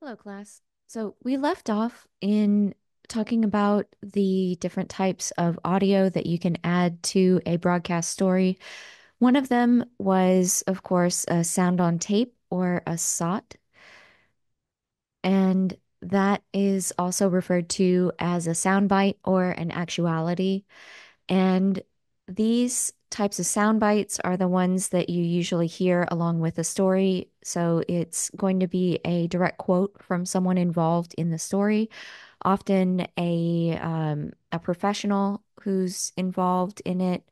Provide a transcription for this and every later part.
Hello, class. So we left off in talking about the different types of audio that you can add to a broadcast story. One of them was, of course, a sound on tape or a SOT, and that is also referred to as a soundbite or an actuality. And these types of sound bites are the ones that you usually hear along with a story. So it's going to be a direct quote from someone involved in the story, often a professional who's involved in it,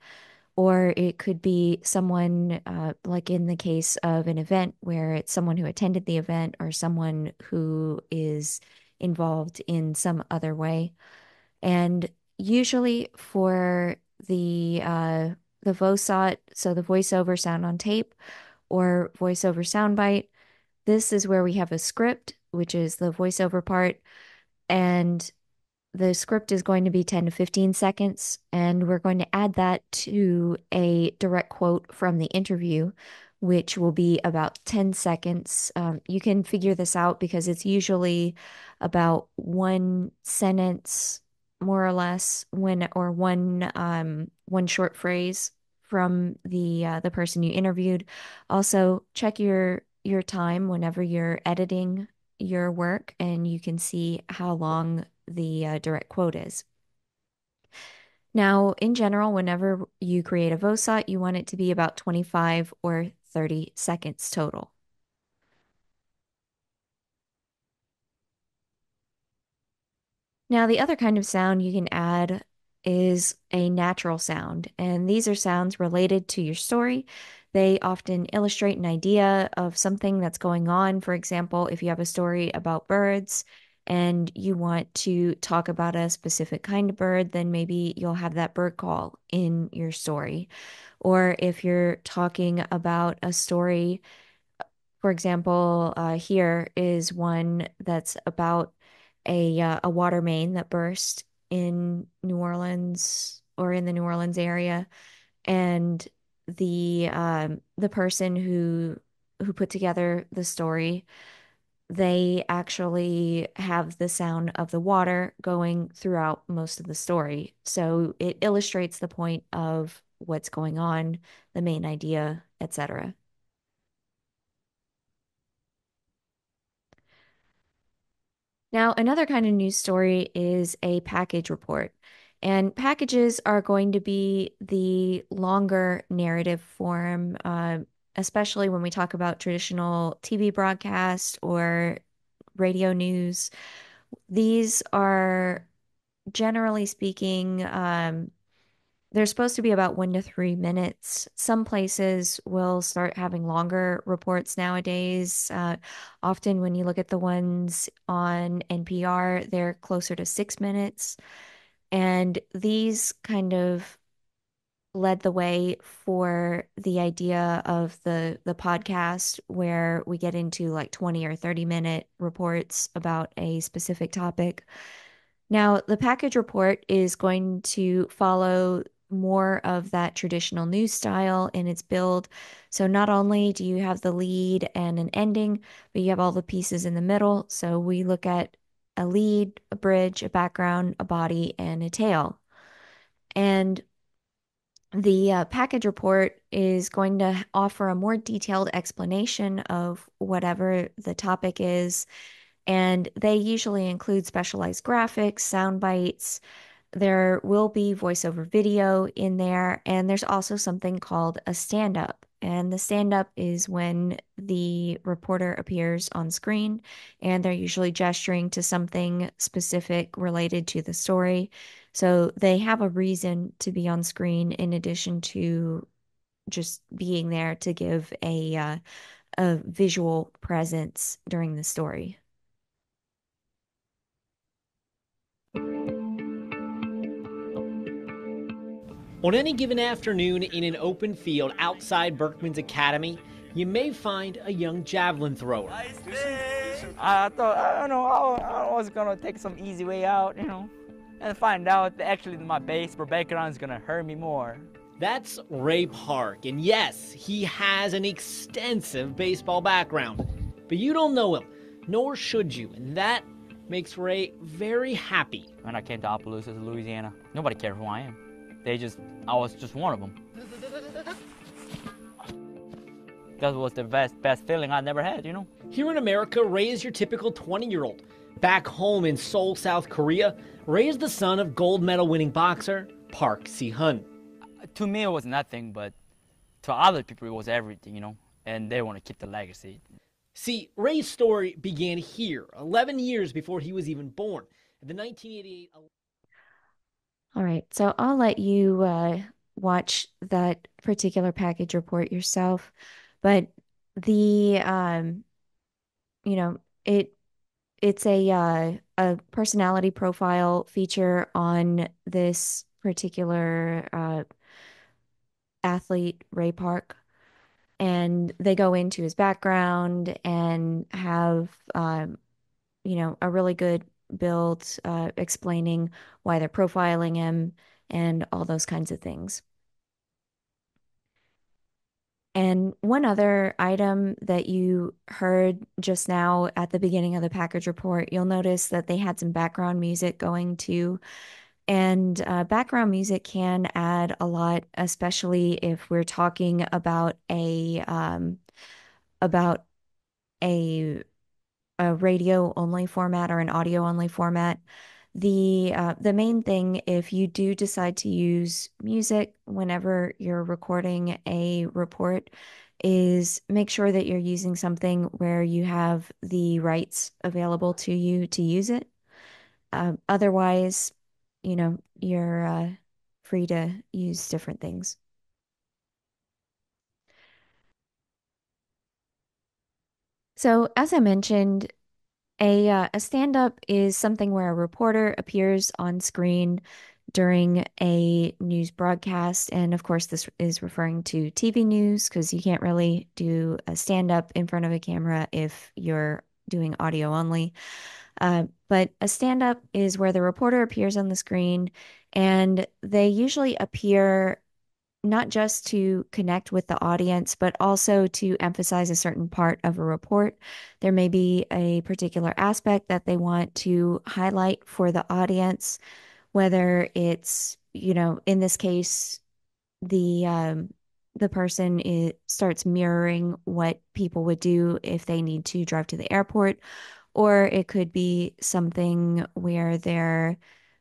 or it could be someone like in the case of an event where it's someone who attended the event or someone who is involved in some other way. And usually for the VOSOT, so the voiceover sound on tape or voiceover soundbite, this is where we have a script, which is the voiceover part, and the script is going to be 10 to 15 seconds, and we're going to add that to a direct quote from the interview, which will be about 10 seconds. You can figure this out because it's usually about one sentence, more or less, one short phrase from the person you interviewed. Also, check your time whenever you're editing your work, and you can see how long the direct quote is. Now, in general, whenever you create a VOSOT, you want it to be about 25 or 30 seconds total. Now, the other kind of sound you can add is a natural sound, and these are sounds related to your story. They often illustrate an idea of something that's going on. For example, if you have a story about birds and you want to talk about a specific kind of bird, then maybe you'll have that bird call in your story. Or if you're talking about a story, for example, here is one that's about a water main that burst in New Orleans or in the New Orleans area, and the person who put together the story, they actually have the sound of the water going throughout most of the story. So it illustrates the point of what's going on, the main idea, etc. Now, another kind of news story is a package report. And packages are going to be the longer narrative form, especially when we talk about traditional TV broadcast or radio news. These are, generally speaking, they're supposed to be about 1 to 3 minutes. Some places will start having longer reports nowadays. Often, when you look at the ones on NPR, they're closer to 6 minutes. And these kind of led the way for the idea of the podcast where we get into like 20 or 30-minute reports about a specific topic. Now, the package report is going to follow more of that traditional news style in its build. So not only do you have the lead and an ending, but you have all the pieces in the middle. So we look at a lead, a bridge, a background, a body, and a tail. And the package report is going to offer a more detailed explanation of whatever the topic is, and they usually include specialized graphics, sound bites. There will be voiceover video in there, and there's also something called a stand-up. And the stand-up is when the reporter appears on screen, and they're usually gesturing to something specific related to the story. So they have a reason to be on screen in addition to just being there to give a visual presence during the story. On any given afternoon in an open field outside Berkman's Academy, you may find a young javelin thrower. I thought, I don't know, I was gonna take some easy way out, and find out that actually my baseball background is gonna hurt me more. That's Ray Park, and yes, he has an extensive baseball background. But you don't know him, nor should you, and that makes Ray very happy. When I came to Opelousas, Louisiana, nobody cared who I am. I was just one of them. That was the best feeling I never had, you know? Here in America, Ray is your typical 20-year-old. Back home in Seoul, South Korea, Ray is the son of gold medal winning boxer Park Si-hun. To me, it was nothing, but to other people, it was everything, you know? And they want to keep the legacy. See, Ray's story began here, 11 years before he was even born. In the 1988... All right, so I'll let you watch that particular package report yourself, but the you know, it's a personality profile feature on this particular athlete, Ray Park, and they go into his background and have a really good build explaining why they're profiling him and all those kinds of things. And one other item that you heard just now at the beginning of the package report, you'll notice that they had some background music going too. And background music can add a lot, especially if we're talking about a radio only format or an audio only format. The main thing, if you do decide to use music whenever you're recording a report, is make sure that you're using something where you have the rights available to you to use it. Otherwise, you're free to use different things. So, as I mentioned, a stand-up is something where a reporter appears on screen during a news broadcast. And of course, this is referring to TV news because you can't really do a stand-up in front of a camera if you're doing audio only. But a stand-up is where the reporter appears on the screen, and they usually appear not just to connect with the audience, but also to emphasize a certain part of a report. There may be a particular aspect that they want to highlight for the audience, whether it's, in this case, the person starts mirroring what people would do if they need to drive to the airport, or it could be something where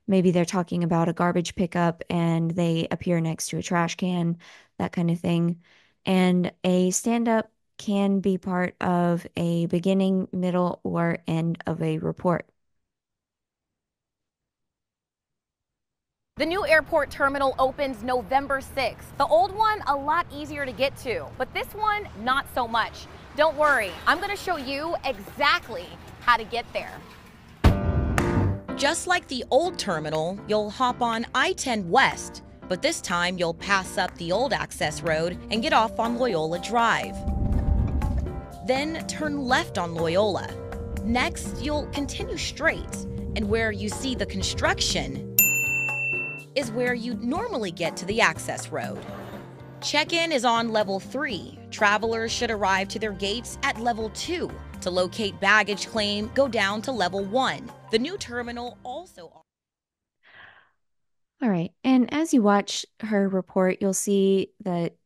maybe they're talking about a garbage pickup and they appear next to a trash can, that kind of thing. And a stand-up can be part of a beginning, middle, or end of a report. The new airport terminal opens November 6th. The old one, a lot easier to get to, but this one, not so much. Don't worry, I'm going to show you exactly how to get there. Just like the old terminal, you'll hop on I-10 West, but this time you'll pass up the old access road and get off on Loyola Drive. Then turn left on Loyola. Next, you'll continue straight, and where you see the construction is where you'd normally get to the access road. Check-in is on level 3. Travelers should arrive to their gates at level 2. To locate baggage claim, go down to level 1. The new terminal also... All right. And as you watch her report, you'll see that,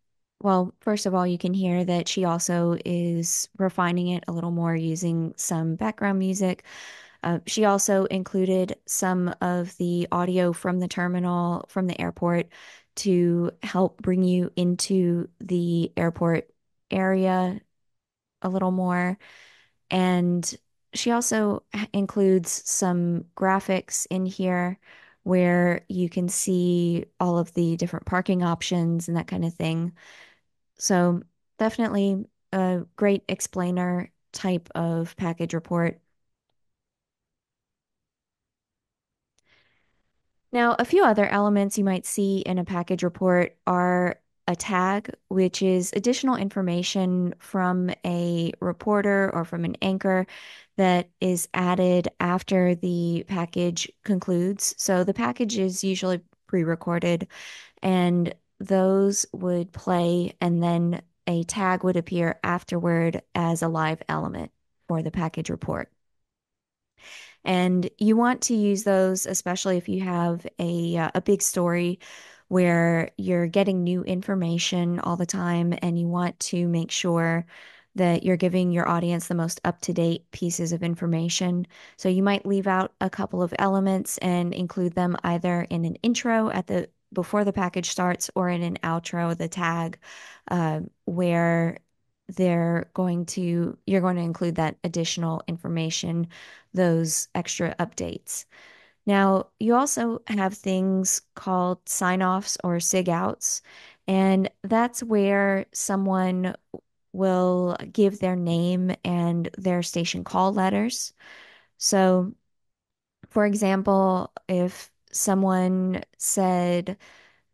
well, first of all, you can hear that she also is refining it a little more using some background music. She also included some of the audio from the terminal, from the airport, to help bring you into the airport area a little more. And she also includes some graphics in here where you can see all of the different parking options and that kind of thing. So definitely a great explainer type of package report. Now, a few other elements you might see in a package report are a tag, which is additional information from a reporter or from an anchor that is added after the package concludes. So the package is usually pre-recorded, and those would play, and then a tag would appear afterward as a live element. for the package report. And you want to use those, especially if you have a big story where you're getting new information all the time and you want to make sure that you're giving your audience the most up-to-date pieces of information. So you might leave out a couple of elements and include them either in an intro at the before the package starts or in an outro, the tag, where you're going to include that additional information, those extra updates. Now, you also have things called sign-offs or sig-outs, and that's where someone will give their name and their station call letters. So, for example, if someone said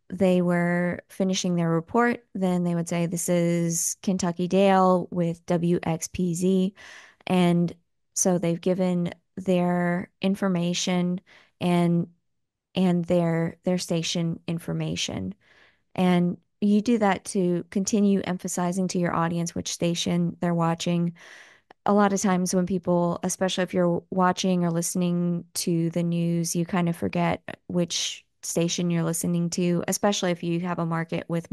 they were finishing their report, then they would say, "This is Kentucky Dale with WXPZ." And so they've given their information and their station information. And you do that to continue emphasizing to your audience which station they're watching. A lot of times when people, especially if you're watching or listening to the news, you kind of forget which station you're listening to, especially if you have a market with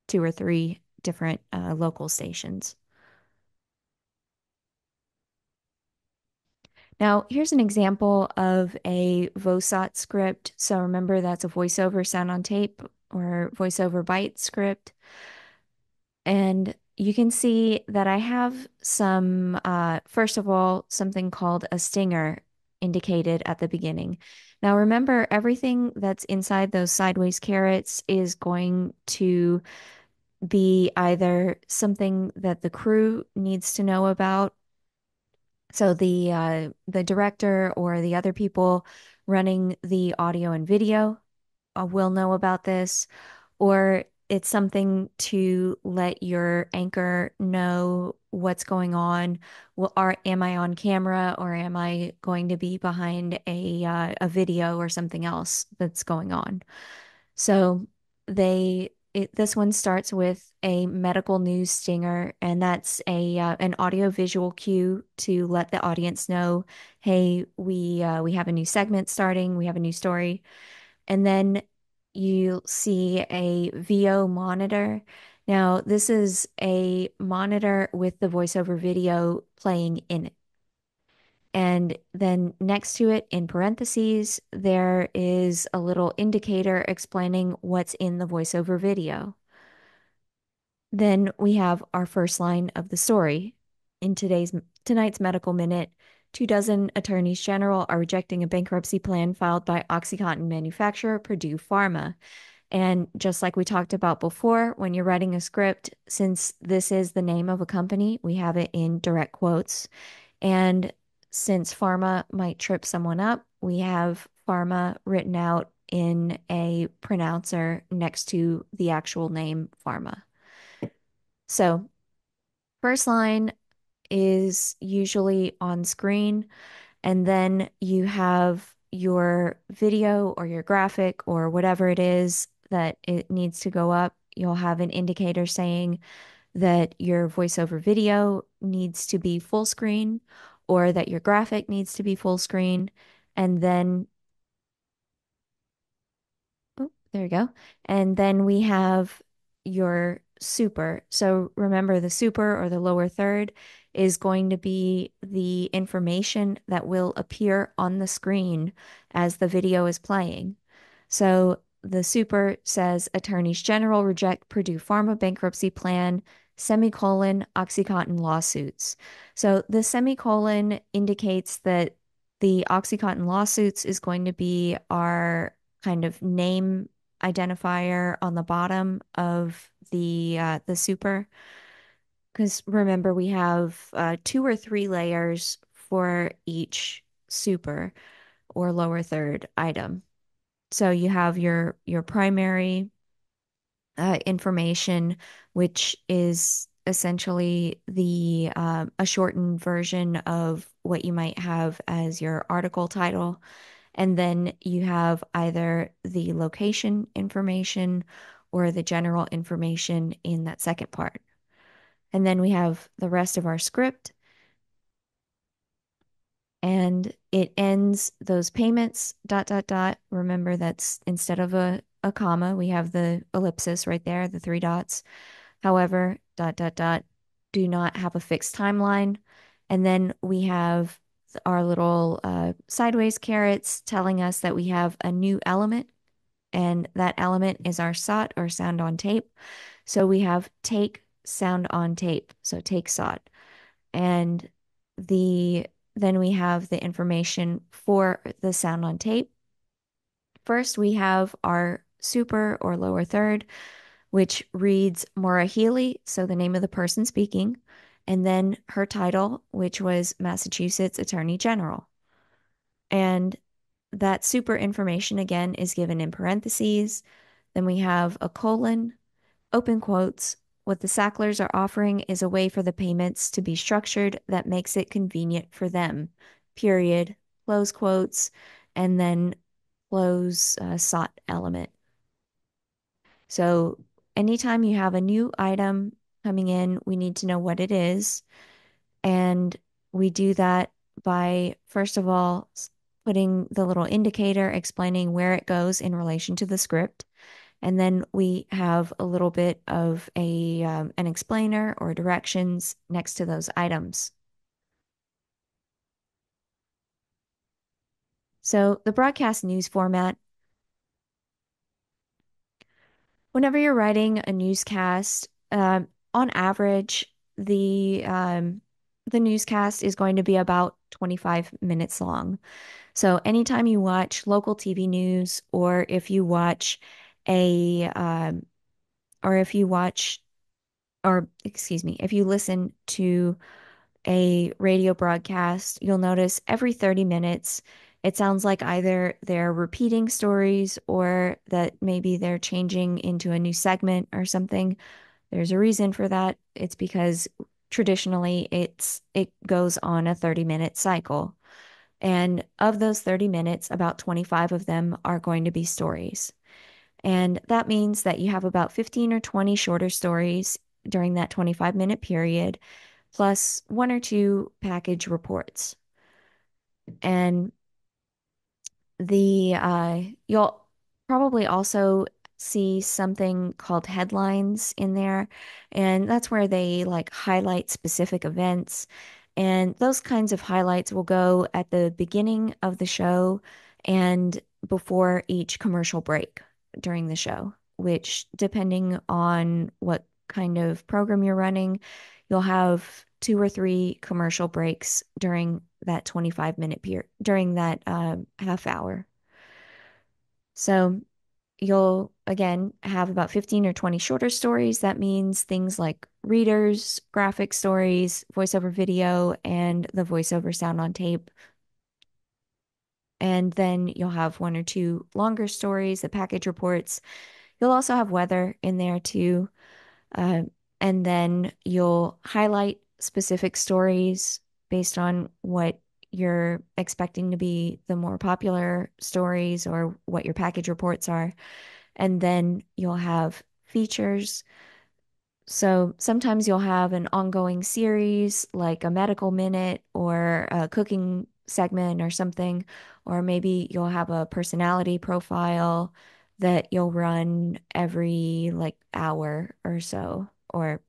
two or three different local stations. Now, here's an example of a VOSOT script. So remember, that's a voiceover sound on tape or voiceover byte script. And you can see that I have some, first of all, something called a stinger indicated at the beginning. Now, remember, everything that's inside those sideways carrots is going to be either something that the crew needs to know about. So the director or the other people running the audio and video will know about this, or it's something to let your anchor know what's going on. Well, am I on camera or am I going to be behind a video or something else that's going on? So this one starts with a medical news stinger, and that's a an audio visual cue to let the audience know, hey, we have a new segment starting, we have a new story. And then you see a VO monitor. Now, this is a monitor with the voiceover video playing in it. And then next to it, in parentheses, there is a little indicator explaining what's in the voiceover video. Then we have our first line of the story. In tonight's medical minute, 24 attorneys general are rejecting a bankruptcy plan filed by OxyContin manufacturer Purdue Pharma. And just like we talked about before, when you're writing a script, since this is the name of a company, we have it in direct quotes. And since pharma might trip someone up, we have pharma written out in a pronouncer next to the actual name pharma. So, first line is usually on screen, and then you have your video or your graphic or whatever it is that it needs to go up. You'll have an indicator saying that your voiceover video needs to be full screen or that your graphic needs to be full screen. And then, oh, there you go. And then we have your super. So remember, the super or the lower third is going to be the information that will appear on the screen as the video is playing. So the super says attorneys general reject Purdue Pharma bankruptcy plan, semicolon, OxyContin lawsuits. So the semicolon indicates that the OxyContin lawsuits is going to be our kind of name identifier on the bottom of the super. Because remember, we have two or three layers for each super or lower third item. So you have your primary information, which is essentially the a shortened version of what you might have as your article title. And then you have either the location information or the general information in that second part. And then we have the rest of our script. and it ends those payments, dot, dot, dot. Remember, that's instead of a comma, we have the ellipsis right there, the three dots. However, dot, dot, dot, do not have a fixed timeline. And then we have our little sideways carrots telling us that we have a new element, and that element is our SOT, or sound on tape. So we have take sound on tape, so take SOT. And the then we have the information for the sound on tape. First, we have our super or lower third, which reads Maura Healey, so the name of the person speaking, and then her title, which was Massachusetts Attorney General. And that super information again is given in parentheses. Then we have a colon, open quotes. What the Sacklers are offering is a way for the payments to be structured that makes it convenient for them, period, close quotes, and then close SOT element. So anytime you have a new item coming in, we need to know what it is. And we do that by, first of all, putting the little indicator explaining where it goes in relation to the script. And then we have a little bit of an explainer or directions next to those items. So the broadcast news format, whenever you're writing a newscast, on average, the newscast is going to be about 25 minutes long. So anytime you watch local TV news, or if you watch a or if you watch or excuse me, if you listen to a radio broadcast, you'll notice every 30 minutes, it sounds like either they're repeating stories or that maybe they're changing into a new segment or something. There's a reason for that. It's because traditionally it goes on a 30-minute cycle. And of those 30 minutes, about 25 of them are going to be stories. And that means that you have about 15 or 20 shorter stories during that 25-minute period, plus one or two package reports. And you'll probably also see something called headlines in there, and that's where they like highlight specific events. And those kinds of highlights will go at the beginning of the show and before each commercial break during the show, which, depending on what kind of program you're running, you'll have two or three commercial breaks during that 25-minute period, during that half hour. So you'll again have about 15 or 20 shorter stories. That means things like readers, graphic stories, voiceover video, and the voiceover sound on tape. And then you'll have one or two longer stories, the package reports. You'll also have weather in there too. Uh, and then you'll highlight specific stories based on what you're expecting to be the more popular stories or what your package reports are. And then you'll have features. So sometimes you'll have an ongoing series like a medical minute or a cooking segment or something, or maybe you'll have a personality profile that you'll run every like hour or so. Or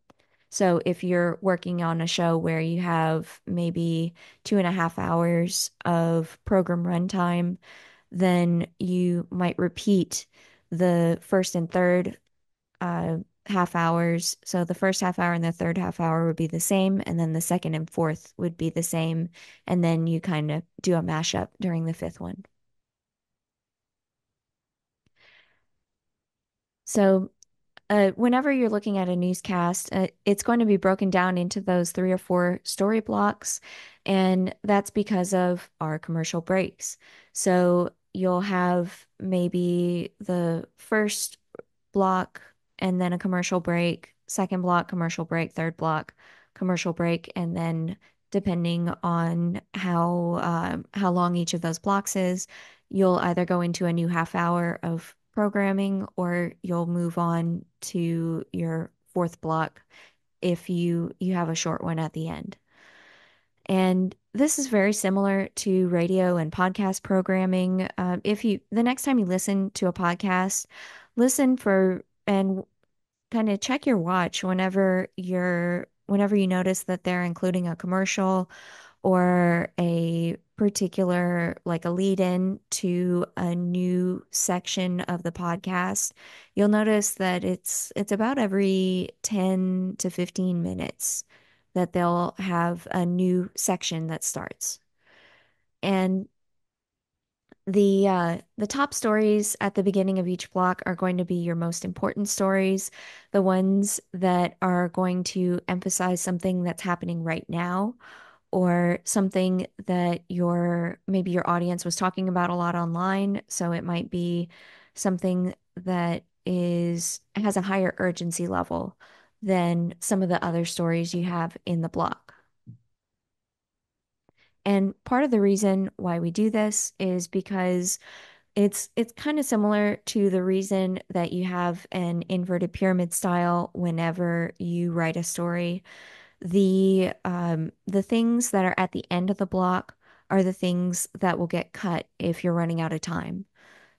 so if you're working on a show where you have maybe 2.5 hours of program runtime, then you might repeat the first and third uh, half hours. So the first half hour and the third half hour would be the same, and then the second and fourth would be the same. And then you kind of do a mashup during the fifth one. So whenever you're looking at a newscast, it's going to be broken down into those 3 or 4 story blocks, and that's because of our commercial breaks. So you'll have maybe the first block and then a commercial break, second block, commercial break, third block, commercial break, and then depending on how long each of those blocks is, you'll either go into a new half hour of programming or you'll move on to your fourth block if you have a short one at the end. And this is very similar to radio and podcast programming. The next time you listen to a podcast, listen for and kind of check your watch whenever you notice that they're including a commercial or a particular like a lead in to a new section of the podcast. You'll notice that it's about every 10 to 15 minutes that they'll have a new section that starts. And the top stories at the beginning of each block are going to be your most important stories, the ones that are going to emphasize something that's happening right now or something that maybe your audience was talking about a lot online. So it might be something that has a higher urgency level than some of the other stories you have in the block. And part of the reason why we do this is because it's kind of similar to the reason that you have an inverted pyramid style whenever you write a story. The things that are at the end of the block are the things that will get cut if you're running out of time.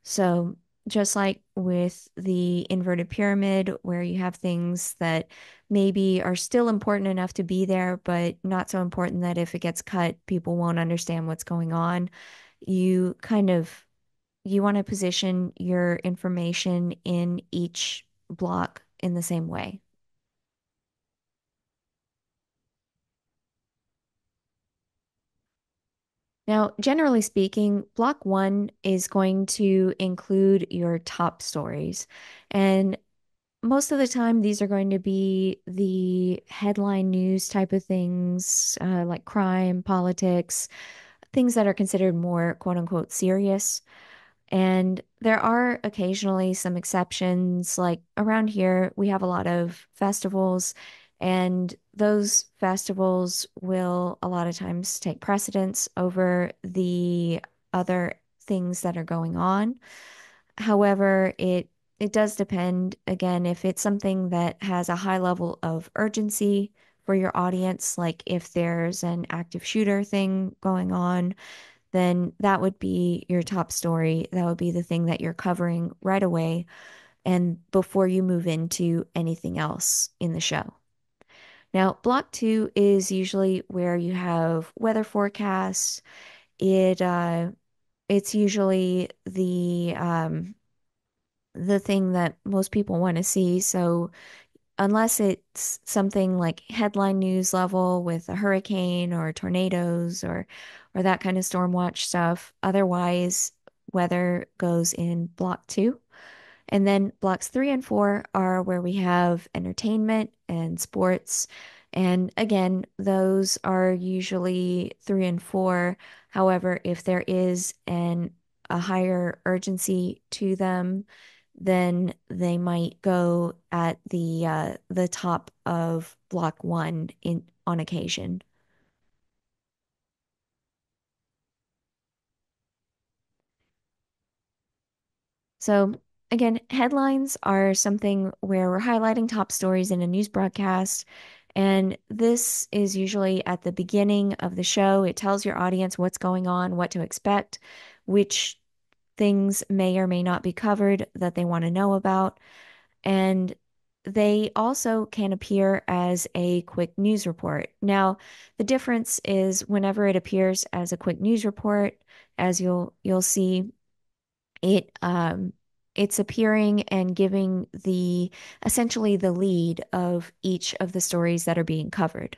So just like with the inverted pyramid, where you have things that maybe are still important enough to be there, but not so important that if it gets cut, people won't understand what's going on. You kind of you want to position your information in each block in the same way. Now, generally speaking, block one is going to include your top stories. And most of the time, these are going to be the headline news type of things, like crime, politics, things that are considered more quote unquote serious. And there are occasionally some exceptions. Like around here, we have a lot of festivals, and those festivals will a lot of times take precedence over the other things that are going on. However, it does depend, again, if it's something that has a high level of urgency for your audience, like if there's an active shooter thing going on, then that would be your top story. That would be the thing that you're covering right away and before you move into anything else in the show. Now, block two is usually where you have weather forecasts. It's usually the thing that most people want to see. So unless it's something like headline news level with a hurricane or tornadoes or that kind of storm watch stuff, otherwise weather goes in block two. And then blocks three and four are where we have entertainment and sports. And again, those are usually three and four. However, if there is a higher urgency to them, then they might go at the top of block one on occasion. So again, headlines are something where we're highlighting top stories in a news broadcast. And this is usually at the beginning of the show. It tells your audience what's going on, what to expect, which things may or may not be covered that they want to know about. And they also can appear as a quick news report. Now, the difference is whenever it appears as a quick news report, as you'll see, it's appearing and giving essentially the lead of each of the stories that are being covered.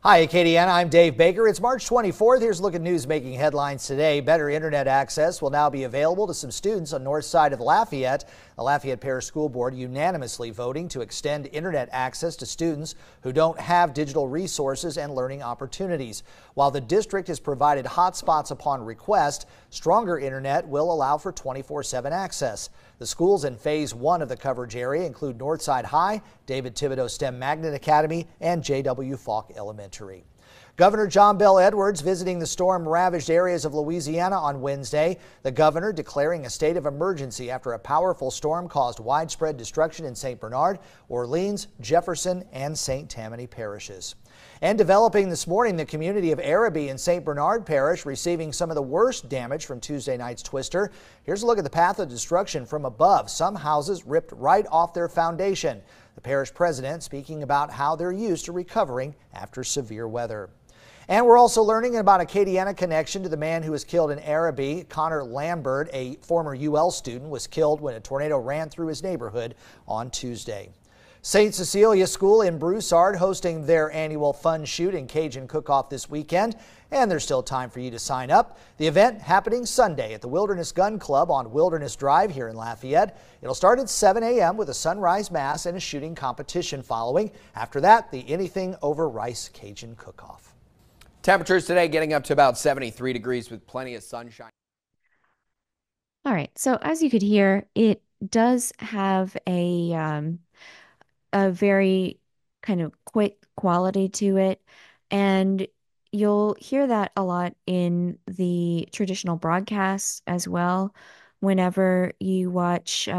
Hi, Acadiana. I'm Dave Baker. It's March 24th. Here's a look at news making headlines today. Better internet access will now be available to some students on north side of Lafayette. The Lafayette Parish School Board unanimously voting to extend internet access to students who don't have digital resources and learning opportunities. While the district has provided hotspots upon request, stronger internet will allow for 24/7 access. The schools in phase one of the coverage area include Northside High, David Thibodeau STEM Magnet Academy, and J.W. Falk Elementary. Governor John Bel Edwards visiting the storm-ravaged areas of Louisiana on Wednesday. The governor declaring a state of emergency after a powerful storm caused widespread destruction in St. Bernard, Orleans, Jefferson, and St. Tammany parishes. And developing this morning, the community of Araby in St. Bernard Parish receiving some of the worst damage from Tuesday night's twister. Here's a look at the path of destruction from above. Some houses ripped right off their foundation. The parish president speaking about how they're used to recovering after severe weather. And we're also learning about a Acadiana connection to the man who was killed in Araby. Connor Lambert, a former UL student, was killed when a tornado ran through his neighborhood on Tuesday. St. Cecilia School in Broussard hosting their annual fun shoot and Cajun cook-off this weekend, and there's still time for you to sign up. The event happening Sunday at the Wilderness Gun Club on Wilderness Drive here in Lafayette. It'll start at 7 a.m. with a sunrise mass and a shooting competition following. After that, the Anything Over Rice Cajun cook-off. Temperatures today getting up to about 73 degrees with plenty of sunshine. All right, so as you could hear, it does have a very kind of quick quality to it, and you'll hear that a lot in the traditional broadcasts as well. Whenever you watch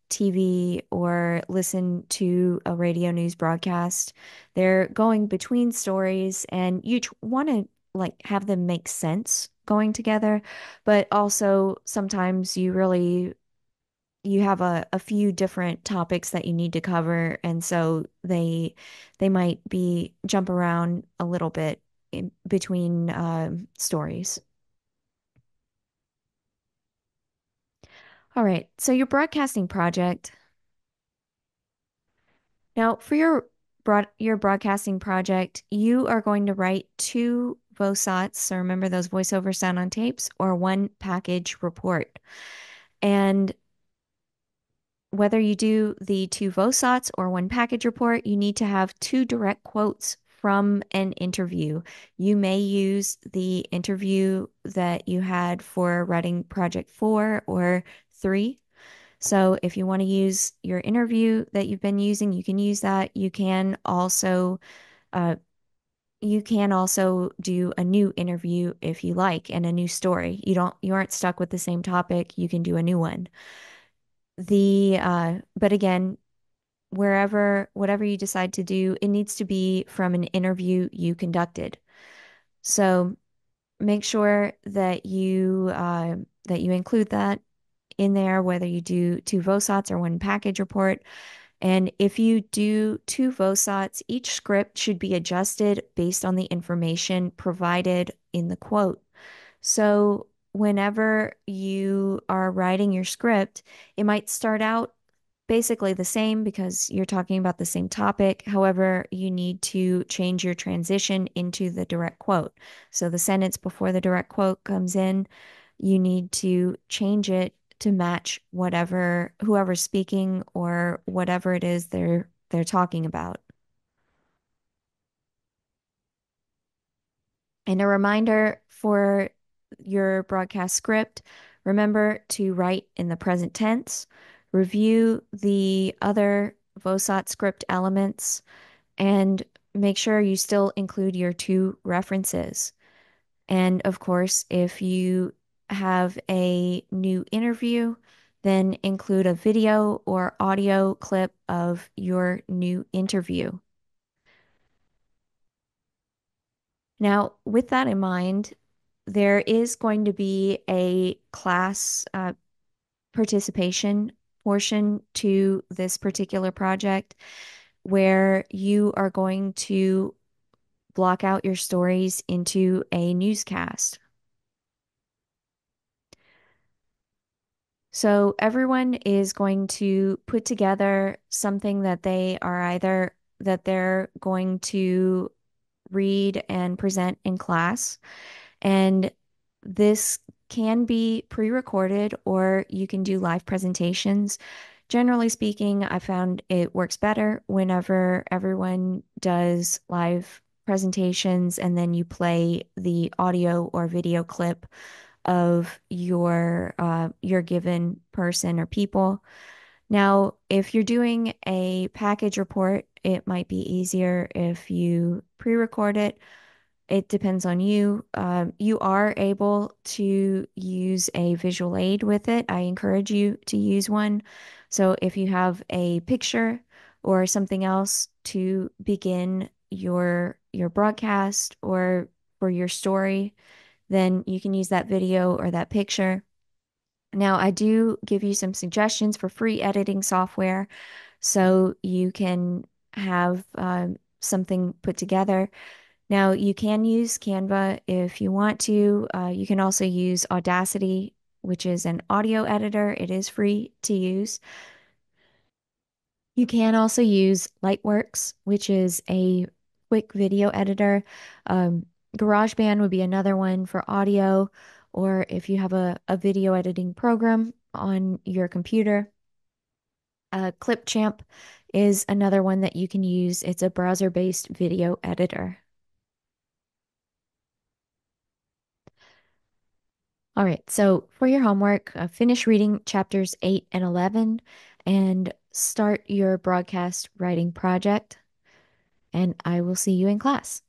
TV or listen to a radio news broadcast, they're going between stories, and you want to like have them make sense going together, but also sometimes you have a few different topics that you need to cover, and so they might be jump around a little bit in between stories. All right, so your broadcasting project. Now, for your broadcasting project, you are going to write 2 VOSOTs, so remember those voiceover sound on tapes, or 1 package report. And whether you do the 2 VOSOTs or 1 package report, you need to have 2 direct quotes from an interview. You may use the interview that you had for writing project 4 or 3. So if you want to use your interview that you've been using, you can use that. Uh, you can also do a new interview if you like, and a new story. You aren't stuck with the same topic. You can do a new one. But again, whatever you decide to do, it needs to be from an interview you conducted. So make sure that you include that in there, whether you do 2 VOSOTs or 1 package report. And if you do 2 VOSOTs, each script should be adjusted based on the information provided in the quote. So whenever you are writing your script, it might start out basically the same because you're talking about the same topic. However, you need to change your transition into the direct quote. So the sentence before the direct quote comes in, you need to change it to match whoever's speaking or whatever it is they're talking about. And a reminder for your broadcast script, remember to write in the present tense, review the other VOSOT script elements, and make sure you still include your 2 references. And of course, if you have a new interview, then include a video or audio clip of your new interview. Now, with that in mind, there is going to be a class participation portion to this particular project where you are going to block out your stories into a newscast. So everyone is going to put together something that they're going to read and present in class. And this can be pre-recorded, or you can do live presentations. Generally speaking, I found it works better whenever everyone does live presentations and then you play the audio or video clip of your given person or people. Now, if you're doing a package report, it might be easier if you pre-record it. it depends on you. You are able to use a visual aid with it. I encourage you to use one. So if you have a picture or something else to begin your broadcast or for your story, then you can use that video or that picture. Now, I do give you some suggestions for free editing software so you can have something put together. Now, you can use Canva if you want to. You can also use Audacity, which is an audio editor. It is free to use. You can also use Lightworks, which is a quick video editor. GarageBand would be another one for audio, or if you have a video editing program on your computer. Clipchamp is another one that you can use. It's a browser-based video editor. All right, so for your homework, finish reading chapters 8 and 11 and start your broadcast writing project. And I will see you in class.